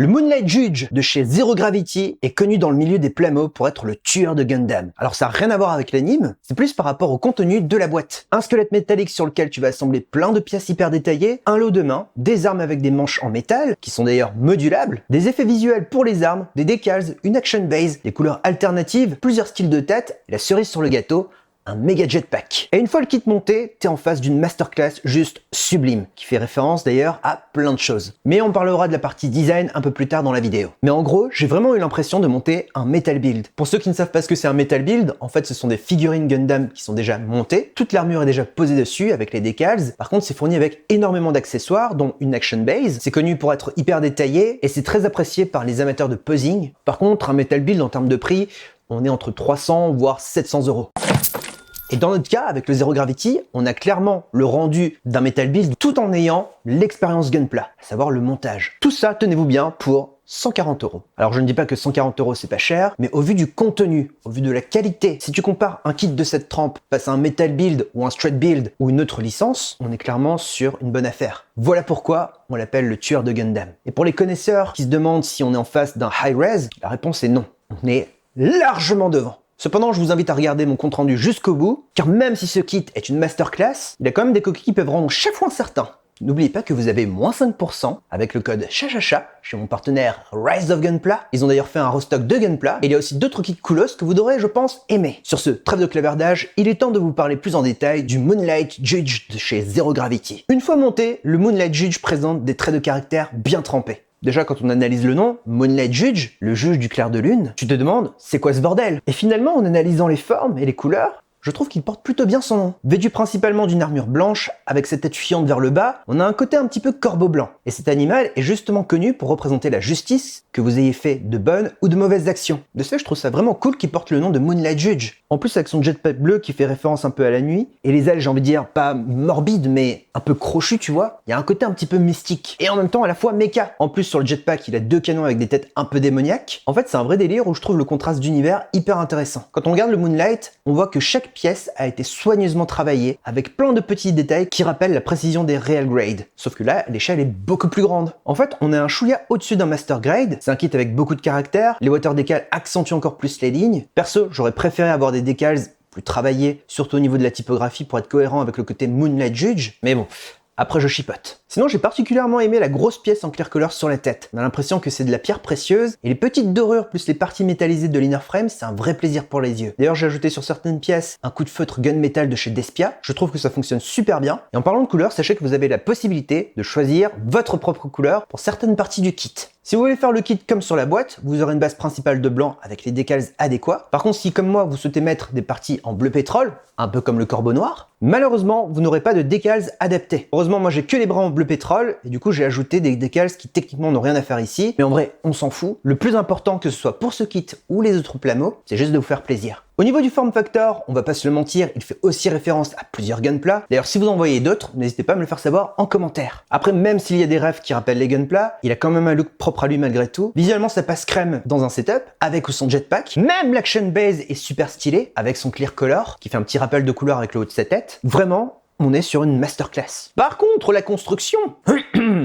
Le Moonlight Judge de chez Zero Gravity est connu dans le milieu des plamos pour être le tueur de Gundam. Alors ça n'a rien à voir avec l'anime, c'est plus par rapport au contenu de la boîte. Un squelette métallique sur lequel tu vas assembler plein de pièces hyper détaillées, un lot de mains, des armes avec des manches en métal, qui sont d'ailleurs modulables, des effets visuels pour les armes, des decals, une action base, des couleurs alternatives, plusieurs styles de tête, et la cerise sur le gâteau, un méga jetpack. Et une fois le kit monté, t'es en face d'une masterclass juste sublime, qui fait référence d'ailleurs à plein de choses. Mais on parlera de la partie design un peu plus tard dans la vidéo. Mais en gros, j'ai vraiment eu l'impression de monter un metal build. Pour ceux qui ne savent pas ce que c'est un metal build, en fait ce sont des figurines Gundam qui sont déjà montées, toute l'armure est déjà posée dessus avec les decals. Par contre c'est fourni avec énormément d'accessoires, dont une action base. C'est connu pour être hyper détaillé et c'est très apprécié par les amateurs de posing. Par contre, un metal build en termes de prix, on est entre 300 voire 700 €. Et dans notre cas, avec le Zero Gravity, on a clairement le rendu d'un metal build tout en ayant l'expérience Gunpla, à savoir le montage. Tout ça, tenez-vous bien, pour 140 €. Alors je ne dis pas que 140 € c'est pas cher, mais au vu du contenu, au vu de la qualité, si tu compares un kit de cette trempe face à un metal build ou un straight build ou une autre licence, on est clairement sur une bonne affaire. Voilà pourquoi on l'appelle le tueur de Gundam. Et pour les connaisseurs qui se demandent si on est en face d'un high res, la réponse est non. On est largement devant. Cependant, je vous invite à regarder mon compte rendu jusqu'au bout, car même si ce kit est une masterclass, il y a quand même des coquilles qui peuvent rendre chaque fois incertain. N'oubliez pas que vous avez moins 5% avec le code CHACHA chez mon partenaire Rise of Gunpla. Ils ont d'ailleurs fait un restock de Gunpla et il y a aussi d'autres kits coolos que vous devrez, je pense, aimer. Sur ce, trêve de clavardage, il est temps de vous parler plus en détail du Moonlight Judge de chez Zero Gravity. Une fois monté, le Moonlight Judge présente des traits de caractère bien trempés. Déjà, quand on analyse le nom, Moonlight Judge, le juge du clair de lune, tu te demandes, c'est quoi ce bordel? Et finalement, en analysant les formes et les couleurs, je trouve qu'il porte plutôt bien son nom. Vêtu principalement d'une armure blanche, avec cette tête fuyante vers le bas, on a un côté un petit peu corbeau blanc. Et cet animal est justement connu pour représenter la justice, que vous ayez fait de bonnes ou de mauvaises actions. De ce fait, je trouve ça vraiment cool qu'il porte le nom de Moonlight Judge. En plus, avec son jetpack bleu qui fait référence un peu à la nuit, et les ailes, j'ai envie de dire, pas morbides, mais un peu crochues, tu vois, il y a un côté un petit peu mystique. Et en même temps, à la fois méca. En plus, sur le jetpack, il a deux canons avec des têtes un peu démoniaques. En fait, c'est un vrai délire où je trouve le contraste d'univers hyper intéressant. Quand on regarde le Moonlight, on voit que chaque pièce a été soigneusement travaillée, avec plein de petits détails qui rappellent la précision des Real Grade. Sauf que là, l'échelle est beaucoup plus grande. En fait, on est un chouïa au-dessus d'un Master Grade. C'est un kit avec beaucoup de caractères. Les water decals accentuent encore plus les lignes. Perso, j'aurais préféré avoir des decals plus travaillés, surtout au niveau de la typographie pour être cohérent avec le côté Moonlight Judge. Mais bon, après je chipote. Sinon, j'ai particulièrement aimé la grosse pièce en clear color sur la tête. On a l'impression que c'est de la pierre précieuse, et les petites dorures plus les parties métallisées de l'inner frame, c'est un vrai plaisir pour les yeux. D'ailleurs, j'ai ajouté sur certaines pièces un coup de feutre gunmetal de chez Despia. Je trouve que ça fonctionne super bien. Et en parlant de couleurs, sachez que vous avez la possibilité de choisir votre propre couleur pour certaines parties du kit. Si vous voulez faire le kit comme sur la boîte, vous aurez une base principale de blanc avec les decals adéquats. Par contre, si comme moi, vous souhaitez mettre des parties en bleu pétrole, un peu comme le corbeau noir, malheureusement, vous n'aurez pas de decals adaptés. Heureusement, moi j'ai que les bras en bleu pétrole, et du coup j'ai ajouté des decals qui techniquement n'ont rien à faire ici, mais en vrai, on s'en fout. Le plus important, que ce soit pour ce kit ou les autres plamos, c'est juste de vous faire plaisir. Au niveau du form factor, on va pas se le mentir, il fait aussi référence à plusieurs Gunpla. D'ailleurs, si vous en voyez d'autres, n'hésitez pas à me le faire savoir en commentaire. Après, même s'il y a des refs qui rappellent les Gunpla, il a quand même un look propre à lui malgré tout. Visuellement, ça passe crème dans un setup, avec ou sans jetpack. Même l'action base est super stylé, avec son clear color, qui fait un petit rappel de couleur avec le haut de sa tête. Vraiment, on est sur une masterclass. Par contre, la construction,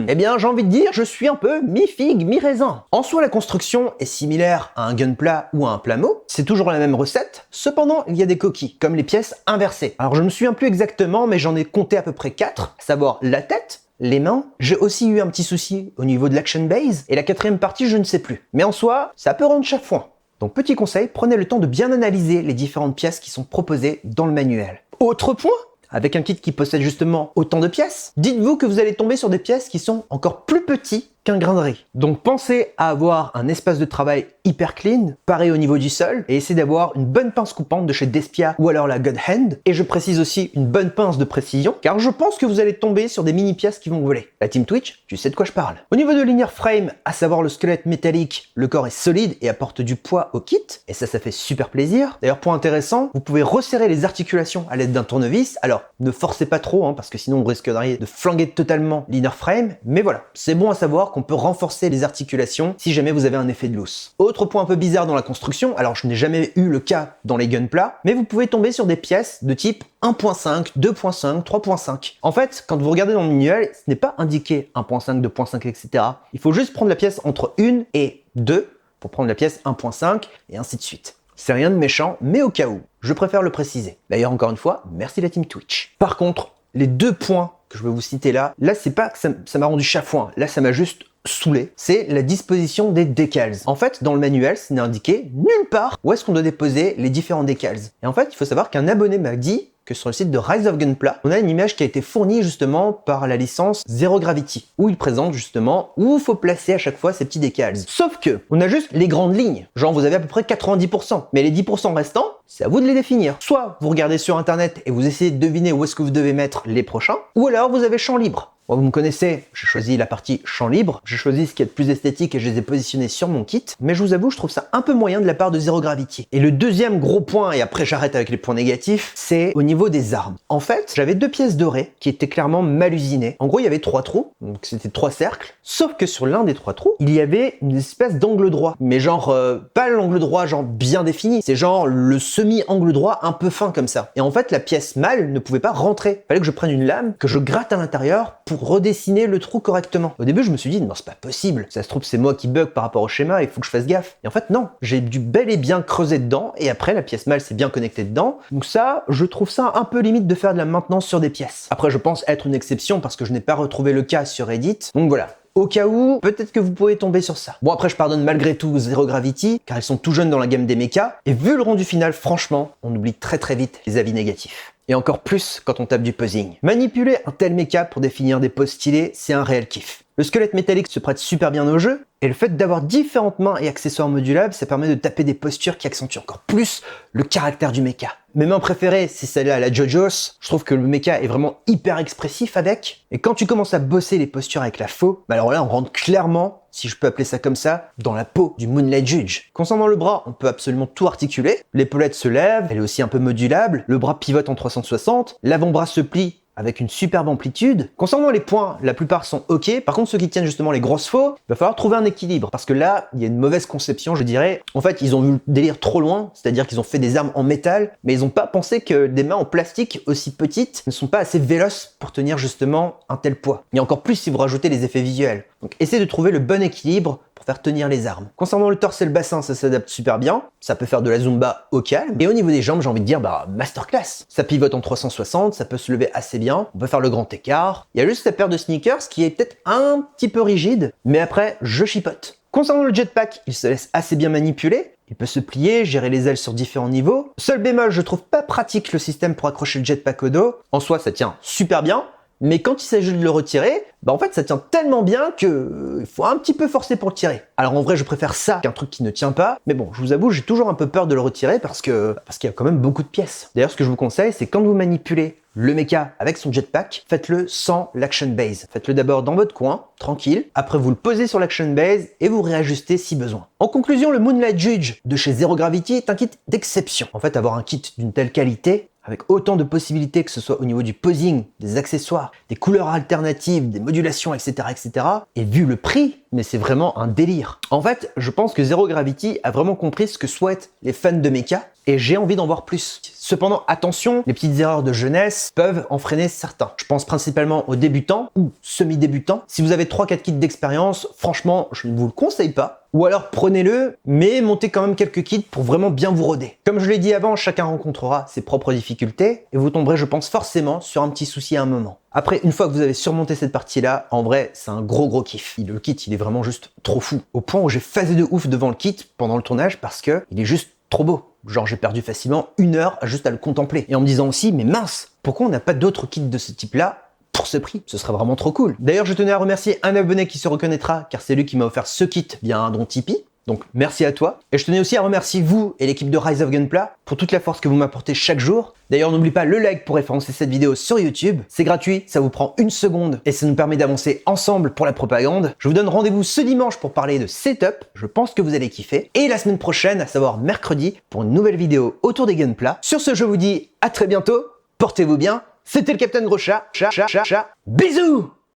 eh bien, j'ai envie de dire, je suis un peu mi-figue, mi-raisin. En soi, la construction est similaire à un Gunpla ou à un Plamo. C'est toujours la même recette. Cependant, il y a des coquilles, comme les pièces inversées. Alors, je ne me souviens plus exactement, mais j'en ai compté à peu près 4, à savoir la tête, les mains. J'ai aussi eu un petit souci au niveau de l'action base, et la quatrième partie, je ne sais plus. Mais en soi, ça peut rendre chafouin. Donc, petit conseil, prenez le temps de bien analyser les différentes pièces qui sont proposées dans le manuel. Autre point, avec un kit qui possède justement autant de pièces, dites-vous que vous allez tomber sur des pièces qui sont encore plus petites qu'un grain de riz. Donc pensez à avoir un espace de travail hyper clean, pareil au niveau du sol, et essayez d'avoir une bonne pince coupante de chez Despia ou alors la God Hand, et je précise aussi une bonne pince de précision, car je pense que vous allez tomber sur des mini pièces qui vont voler. La team Twitch, tu sais de quoi je parle. Au niveau de l'inner frame, à savoir le squelette métallique, le corps est solide et apporte du poids au kit, et ça fait super plaisir. D'ailleurs, point intéressant, vous pouvez resserrer les articulations à l'aide d'un tournevis. Alors, ne forcez pas trop, parce que sinon vous risqueriez de flinguer totalement l'inner frame, mais voilà, c'est bon à savoir qu'on peut renforcer les articulations si jamais vous avez un effet de loose. Autre point un peu bizarre dans la construction, alors je n'ai jamais eu le cas dans les Gunpla, mais vous pouvez tomber sur des pièces de type 1.5, 2.5, 3.5. En fait, quand vous regardez dans le manuel, ce n'est pas indiqué 1.5, 2.5, etc. Il faut juste prendre la pièce entre 1 et 2 pour prendre la pièce 1.5 et ainsi de suite. C'est rien de méchant, mais au cas où, je préfère le préciser. D'ailleurs, encore une fois, merci la team Twitch. Par contre, les deux points que je vais vous citer là c'est pas que ça m'a rendu chafouin, là ça m'a juste saoulé, c'est la disposition des decals. En fait, dans le manuel, ce n'est indiqué nulle part où est-ce qu'on doit déposer les différents decals. Et en fait, il faut savoir qu'un abonné m'a dit que sur le site de Rise of Gunpla, on a une image qui a été fournie justement par la licence Zero Gravity, où il présente justement où il faut placer à chaque fois ces petits decals. Sauf que, on a juste les grandes lignes, genre vous avez à peu près 90%, mais les 10% restants, c'est à vous de les définir. Soit vous regardez sur internet et vous essayez de deviner où est-ce que vous devez mettre les prochains, ou alors vous avez champ libre. Moi, vous me connaissez, j'ai choisi la partie champ libre, j'ai choisi ce qui est le plus esthétique et je les ai positionnés sur mon kit, mais je vous avoue, je trouve ça un peu moyen de la part de Zero Gravity. Et le deuxième gros point, et après j'arrête avec les points négatifs, c'est au niveau des armes. En fait, j'avais deux pièces dorées qui étaient clairement mal usinées. En gros, il y avait 3 trous, donc c'était 3 cercles, sauf que sur l'un des 3 trous, il y avait une espèce d'angle droit. Mais genre, pas l'angle droit genre bien défini, c'est genre le semi-angle droit un peu fin comme ça. Et en fait, la pièce mâle ne pouvait pas rentrer. Fallait que je prenne une lame, que je gratte à l'intérieur pour redessiner le trou correctement. Au début, je me suis dit, non, c'est pas possible. Ça se trouve, c'est moi qui bug par rapport au schéma, il faut que je fasse gaffe. Et en fait, non. J'ai dû bel et bien creuser dedans, et après, la pièce mâle s'est bien connectée dedans. Donc ça, je trouve ça un peu limite de faire de la maintenance sur des pièces. Après, je pense être une exception parce que je n'ai pas retrouvé le cas sur Reddit. Donc voilà. Au cas où, peut-être que vous pouvez tomber sur ça. Bon, après, je pardonne malgré tout Zero Gravity, car ils sont tout jeunes dans la gamme des mechas, et vu le rendu final, franchement, on oublie très très vite les avis négatifs. Et encore plus quand on tape du posing. Manipuler un tel mecha pour définir des poses stylées, c'est un réel kiff. Le squelette métallique se prête super bien au jeu, et le fait d'avoir différentes mains et accessoires modulables, ça permet de taper des postures qui accentuent encore plus le caractère du mecha. Mes mains préférées, c'est celle-là à la JoJo's. Je trouve que le mecha est vraiment hyper expressif avec. Et quand tu commences à bosser les postures avec la faux, bah alors là on rentre clairement, si je peux appeler ça comme ça, dans la peau du Moonlight Judge. Concernant le bras, on peut absolument tout articuler. L'épaulette se lève, elle est aussi un peu modulable, le bras pivote en 360, l'avant-bras se plie avec une superbe amplitude. Concernant les points, la plupart sont ok. Par contre, ceux qui tiennent justement les grosses faux, il va falloir trouver un équilibre. Parce que là, il y a une mauvaise conception, je dirais. En fait, ils ont vu le délire trop loin, c'est-à-dire qu'ils ont fait des armes en métal, mais ils n'ont pas pensé que des mains en plastique aussi petites ne sont pas assez véloces pour tenir justement un tel poids. Et encore plus si vous rajoutez les effets visuels. Donc essayez de trouver le bon équilibre pour faire tenir les armes. Concernant le torse et le bassin, ça s'adapte super bien. Ça peut faire de la zumba au calme. Et au niveau des jambes, j'ai envie de dire, masterclass. Ça pivote en 360, ça peut se lever assez bien. On peut faire le grand écart. Il y a juste cette paire de sneakers qui est peut-être un petit peu rigide, mais après, je chipote. Concernant le jetpack, il se laisse assez bien manipuler. Il peut se plier, gérer les ailes sur différents niveaux. Seul bémol, je trouve pas pratique le système pour accrocher le jetpack au dos. En soi, ça tient super bien. Mais quand il s'agit de le retirer, en fait ça tient tellement bien que il faut un petit peu forcer pour le tirer. Alors en vrai je préfère ça qu'un truc qui ne tient pas, mais bon je vous avoue j'ai toujours un peu peur de le retirer parce qu'il y a quand même beaucoup de pièces. D'ailleurs ce que je vous conseille c'est quand vous manipulez le mecha avec son jetpack, faites-le sans l'action base. Faites-le d'abord dans votre coin, tranquille, après vous le posez sur l'action base et vous réajustez si besoin. En conclusion, le Moonlight Judge de chez Zero Gravity est un kit d'exception. En fait avoir un kit d'une telle qualité, avec autant de possibilités que ce soit au niveau du posing, des accessoires, des couleurs alternatives, des modulations, etc., etc. Et vu le prix, mais c'est vraiment un délire. En fait, je pense que Zero Gravity a vraiment compris ce que souhaitent les fans de mecha, et j'ai envie d'en voir plus. Cependant, attention, les petites erreurs de jeunesse peuvent en freiner certains. Je pense principalement aux débutants ou semi-débutants. Si vous avez 3-4 kits d'expérience, franchement, je ne vous le conseille pas. Ou alors prenez-le, mais montez quand même quelques kits pour vraiment bien vous roder. Comme je l'ai dit avant, chacun rencontrera ses propres difficultés, et vous tomberez, je pense, forcément sur un petit souci à un moment. Après, une fois que vous avez surmonté cette partie-là, en vrai, c'est un gros kiff. Le kit, il est vraiment juste trop fou. Au point où j'ai phasé de ouf devant le kit pendant le tournage parce que il est juste trop beau. Genre, j'ai perdu facilement 1 heure juste à le contempler. Et en me disant aussi, mais mince, pourquoi on n'a pas d'autres kits de ce type-là pour ce prix? Ce serait vraiment trop cool. D'ailleurs, je tenais à remercier un abonné qui se reconnaîtra, car c'est lui qui m'a offert ce kit via un don Tipeee. Donc merci à toi. Et je tenais aussi à remercier vous et l'équipe de Rise of Gunpla pour toute la force que vous m'apportez chaque jour. D'ailleurs, n'oublie pas le like pour référencer cette vidéo sur YouTube. C'est gratuit, ça vous prend 1 seconde et ça nous permet d'avancer ensemble pour la propagande. Je vous donne rendez-vous ce dimanche pour parler de setup. Je pense que vous allez kiffer. Et la semaine prochaine, à savoir mercredi, pour une nouvelle vidéo autour des Gunpla. Sur ce, je vous dis à très bientôt. Portez-vous bien. C'était le Captain Gros Chat. Bisous!